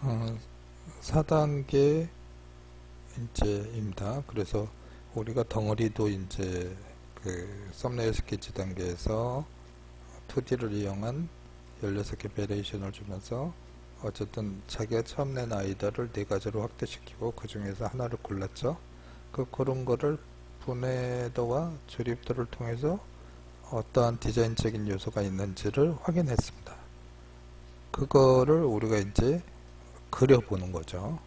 어, 4단계입니다. 그래서 우리가 덩어리도 이제 그 썸네일 스케치 단계에서 2D를 이용한 16개 베리에이션을 주면서 어쨌든 자기가 처음 낸 아이디어를 4가지로 확대시키고 그 중에서 하나를 골랐죠. 그런 거를 분해도와 조립도를 통해서 어떠한 디자인적인 요소가 있는지를 확인했습니다. 그거를 우리가 이제 그려보는 거죠.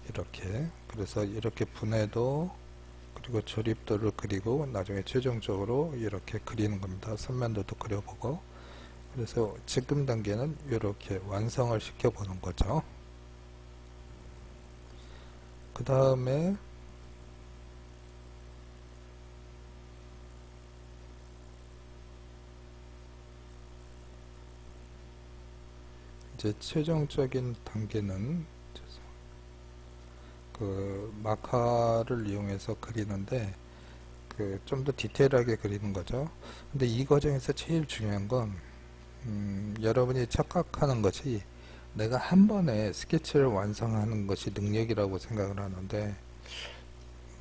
이렇게. 그래서 이렇게 분해도 그리고 조립도를 그리고 나중에 최종적으로 이렇게 그리는 겁니다. 선면도도 그려보고. 그래서 지금 단계는 이렇게 완성을 시켜보는 거죠. 그 다음에 이제 최종적인 단계는 그 마카를 이용해서 그리는데 그 좀 더 디테일하게 그리는 거죠. 근데 이 과정에서 제일 중요한 건 여러분이 착각하는 것이 내가 한 번에 스케치를 완성하는 것이 능력이라고 생각을 하는데,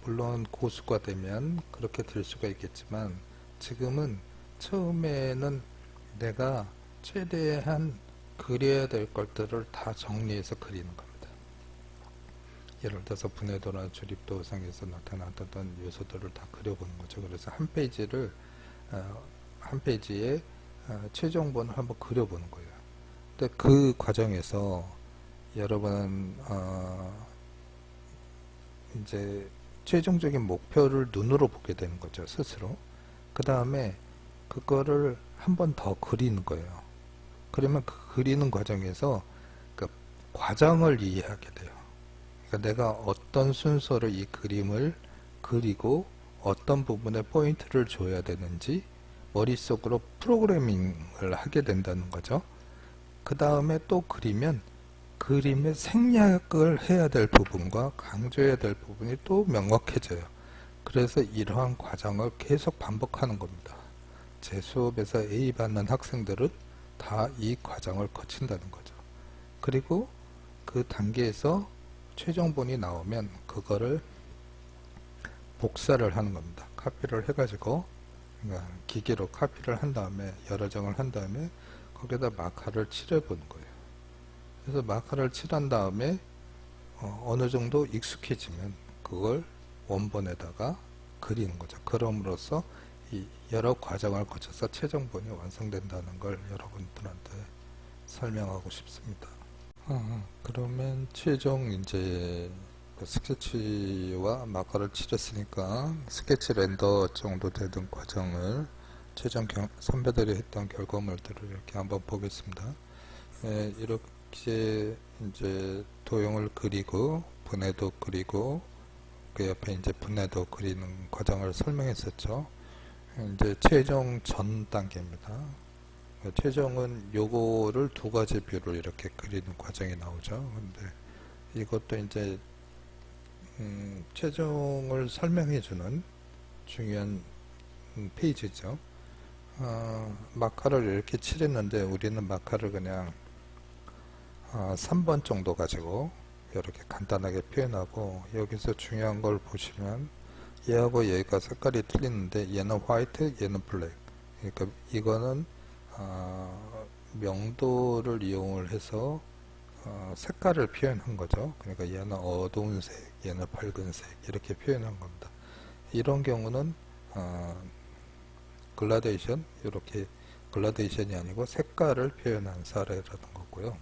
물론 고수가 되면 그렇게 될 수가 있겠지만 지금은 처음에는 내가 최대한 그려야 될 것들을 다 정리해서 그리는 겁니다. 예를 들어서 분해도나 조립도상에서 나타났던 요소들을 다 그려보는 거죠. 그래서 한 페이지에 최종본을 한번 그려보는 거예요. 근데 그 과정에서 여러분은 이제 최종적인 목표를 눈으로 보게 되는 거죠, 스스로. 그 다음에 그거를 한 번 더 그리는 거예요. 그러면 그 그리는 과정에서 그 과정을 이해하게 돼요. 그러니까 내가 어떤 순서로 이 그림을 그리고 어떤 부분에 포인트를 줘야 되는지 머릿속으로 프로그래밍을 하게 된다는 거죠. 그 다음에 또 그리면 그림의 생략을 해야 될 부분과 강조해야 될 부분이 또 명확해져요. 그래서 이러한 과정을 계속 반복하는 겁니다. 제 수업에서 A 받는 학생들은 다 이 과정을 거친다는 거죠. 그리고 그 단계에서 최종본이 나오면 그거를 복사를 하는 겁니다. 카피를 해가지고, 그러니까 기계로 카피를 한 다음에 여러 장을 한 다음에 거기다 마카를 칠해 보는 거예요. 그래서 마카를 칠한 다음에 어느 정도 익숙해지면 그걸 원본에다가 그리는 거죠. 그럼으로써 이 여러 과정을 거쳐서 최종본이 완성된다는 걸 여러분들한테 설명하고 싶습니다. 그러면 최종 이제 그 스케치와 마카를 칠했으니까 스케치 렌더 정도 되는 과정을 최종 선배들이 했던 결과물들을 이렇게 한번 보겠습니다. 이렇게 이제 도형을 그리고 분해도 그리고 그 옆에 이제 분해도 그리는 과정을 설명했었죠. 이제 최종 전 단계입니다. 최종은 요거를 2가지 뷰로 이렇게 그리는 과정이 나오죠. 근데 이것도 이제 최종을 설명해주는 중요한 페이지죠. 마카를 이렇게 칠했는데 우리는 마카를 그냥 3번 정도 가지고 이렇게 간단하게 표현하고, 여기서 중요한 걸 보시면 얘하고 얘가 색깔이 틀리는데 얘는 화이트, 얘는 블랙. 그러니까 이거는 명도를 이용을 해서 색깔을 표현한 거죠. 그러니까 얘는 어두운 색, 얘는 밝은 색, 이렇게 표현한 겁니다. 이런 경우는 글라데이션, 이렇게 글라데이션이 아니고 색깔을 표현한 사례라는 거고요.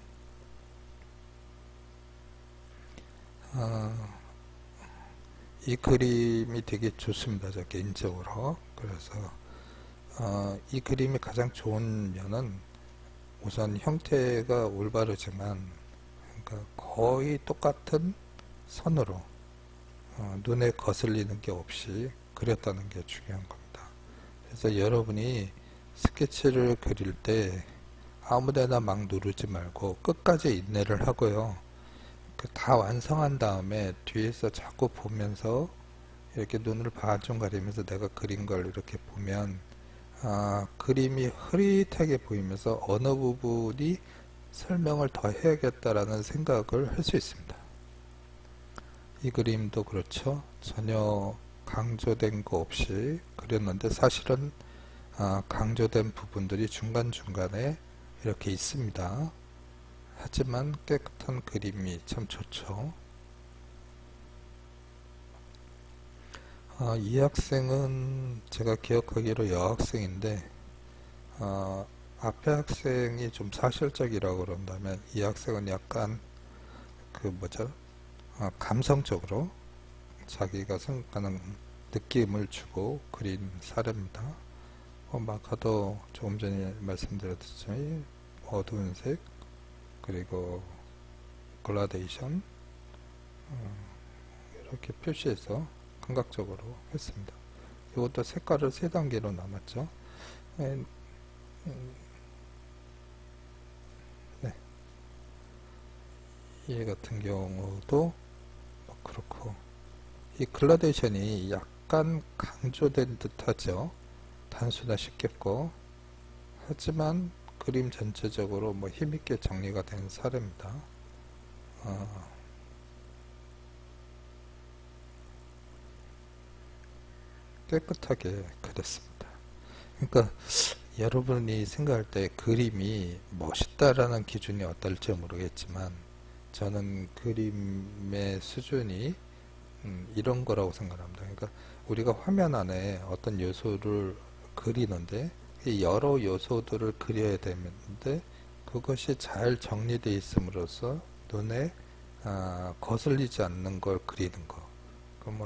이 그림이 되게 좋습니다, 저 개인적으로. 그래서 이 그림이 가장 좋은 면은 우선 형태가 올바르지만, 그러니까 거의 똑같은 선으로 눈에 거슬리는 게 없이 그렸다는 게 중요한 겁니다. 그래서 여러분이 스케치를 그릴 때 아무데나 막 누르지 말고 끝까지 인내를 하고요. 다 완성한 다음에 뒤에서 자꾸 보면서 이렇게 눈을 반쯤 가리면서 내가 그린 걸 이렇게 보면 그림이 흐릿하게 보이면서 어느 부분이 설명을 더 해야겠다라는 생각을 할 수 있습니다. 이 그림도 그렇죠. 전혀 강조된 거 없이 그렸는데 사실은 강조된 부분들이 중간중간에 이렇게 있습니다. 하지만 깨끗한 그림이 참 좋죠. 이 학생은 제가 기억하기로 여학생인데 앞에 학생이 좀 사실적이라고 그런다면 이 학생은 약간 그 뭐죠? 감성적으로 자기가 생각하는 느낌을 주고 그린 사례입니다. 마카도 조금 전에 말씀드렸듯이 어두운 색 그리고 글라데이션 이렇게 표시해서 감각적으로 했습니다. 이것도 색깔을 3단계로 나눴죠. 네. 이 같은 경우도 그렇고 이 글라데이션이 약간 강조된 듯하죠. 단수나 쉽겠고 하지만 그림 전체적으로 힘있게 정리가 된 사례입니다. 깨끗하게 그렸습니다. 그러니까 여러분이 생각할 때 그림이 멋있다라는 기준이 어떨지 모르겠지만 저는 그림의 수준이 이런 거라고 생각합니다. 그러니까 우리가 화면 안에 어떤 요소를 그리는데 여러 요소들을 그려야 되는데 그것이 잘 정리되어 있음으로써 눈에 거슬리지 않는 걸 그리는 거.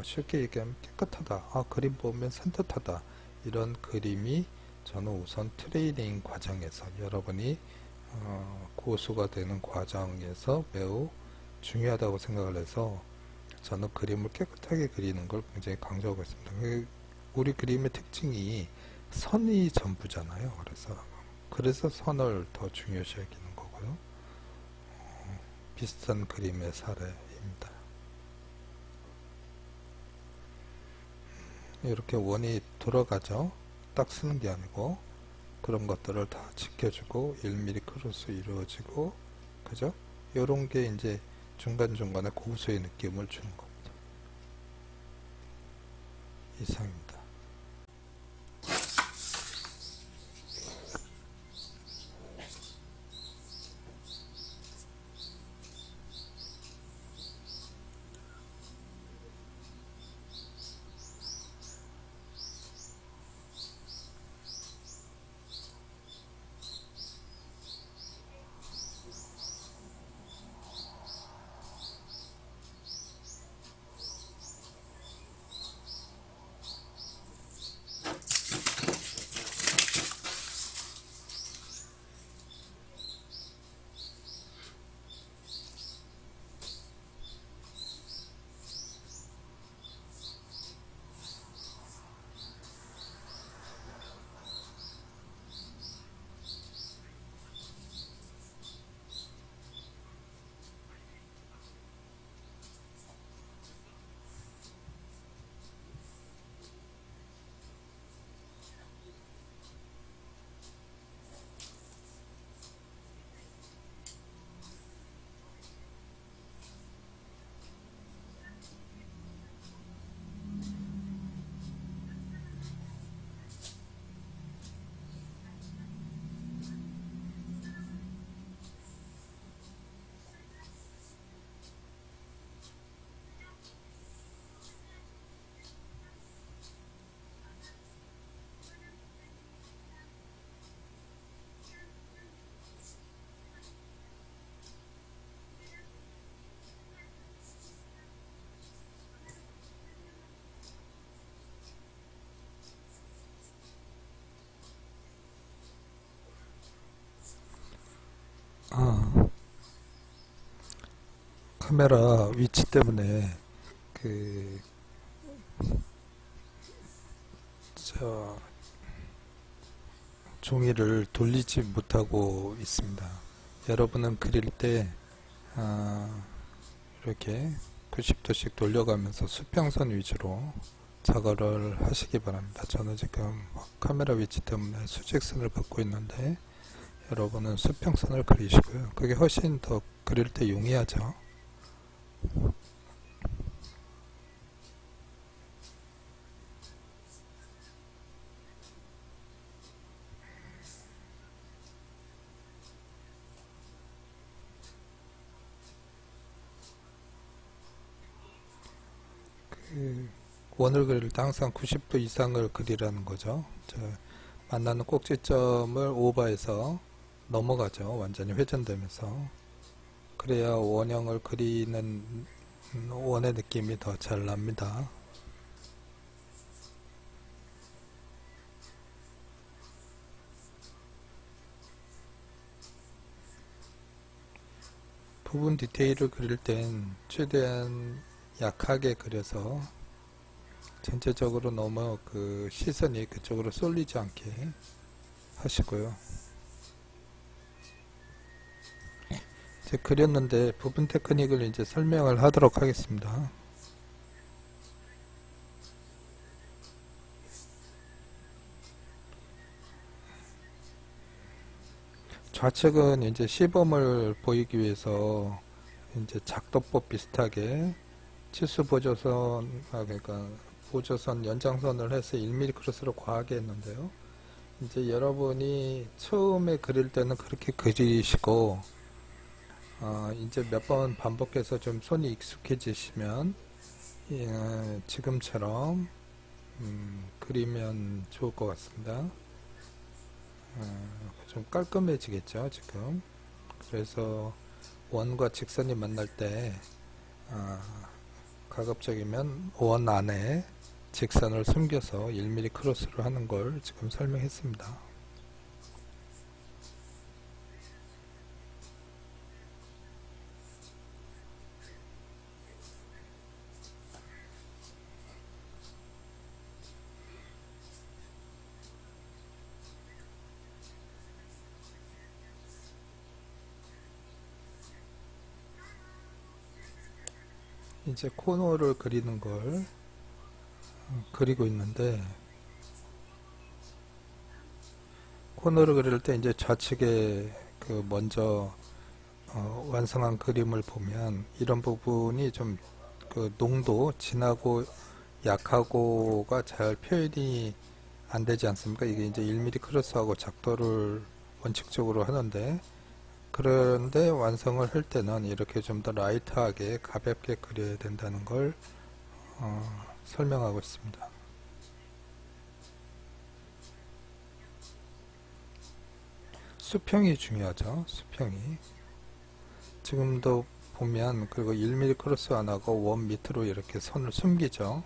쉽게 얘기하면 깨끗하다. 그림 보면 산뜻하다. 이런 그림이 저는 우선 트레이닝 과정에서 여러분이 고수가 되는 과정에서 매우 중요하다고 생각을 해서 저는 그림을 깨끗하게 그리는 걸 굉장히 강조하고 있습니다. 우리 그림의 특징이 선이 전부잖아요. 그래서 선을 더 중요시 여기는 거고요. 비슷한 그림의 사례입니다. 이렇게 원이 돌아가죠. 딱 쓰는 게 아니고 그런 것들을 다 지켜주고 1mm 크로스 이루어지고 그죠? 요런 게 이제 중간중간에 고수의 느낌을 주는 겁니다. 이상입니다. 카메라 위치 때문에 종이를 돌리지 못하고 있습니다. 여러분은 그릴 때 이렇게 90도씩 돌려가면서 수평선 위주로 작업을 하시기 바랍니다. 저는 지금 카메라 위치 때문에 수직선을 긋고 있는데 여러분은 수평선을 그리시고요. 그게 훨씬 더 그릴 때 용이하죠. 그 원을 그릴 때 항상 90도 이상을 그리라는 거죠. 만나는 꼭지점을 오버해서 넘어가죠. 완전히 회전되면서. 그래야 원형을 그리는 원의 느낌이 더 잘 납니다. 부분 디테일을 그릴 땐 최대한 약하게 그려서 전체적으로 너무 그 시선이 그쪽으로 쏠리지 않게 하시고요. 이제 그렸는데 부분 테크닉을 이제 설명을 하도록 하겠습니다. 좌측은 이제 시범을 보이기 위해서 이제 작도법 비슷하게 치수 보조선, 그러니까 보조선 연장선을 해서 1mm 크로스로 과하게 했는데요. 이제 여러분이 처음에 그릴 때는 그렇게 그리시고, 이제 몇 번 반복해서 좀 손이 익숙해지시면, 지금처럼, 그리면 좋을 것 같습니다. 좀 깔끔해지겠죠, 지금. 그래서 원과 직선이 만날 때, 가급적이면 원 안에 직선을 숨겨서 1mm 크로스로 하는 걸 지금 설명했습니다. 이제 코너를 그리는 걸 그리고 있는데, 코너를 그릴 때 이제 좌측에 그 먼저 완성한 그림을 보면 이런 부분이 좀 그 농도 진하고 약하고가 잘 표현이 안 되지 않습니까? 이게 이제 1mm 크로스하고 작도를 원칙적으로 하는데, 그런데 완성을 할 때는 이렇게 좀 더 라이트하게 가볍게 그려야 된다는 걸 설명하고 있습니다. 수평이 중요하죠. 수평이. 지금도 보면 그리고 1mm 크로스 안 하고 원 밑으로 이렇게 선을 숨기죠.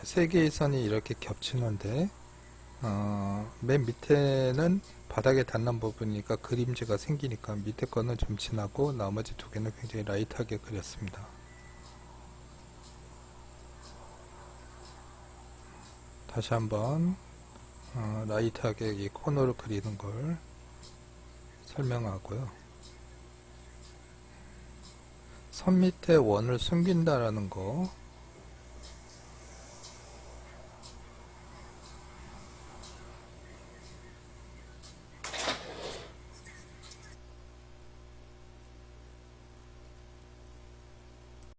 세 개의 선이 이렇게 겹치는데, 맨 밑에는 바닥에 닿는 부분이니까 그림자가 생기니까 밑에 거는 좀 진하고 나머지 두 개는 굉장히 라이트하게 그렸습니다. 다시 한번 라이트하게 이 코너를 그리는 걸 설명하고요. 선 밑에 원을 숨긴다라는 거,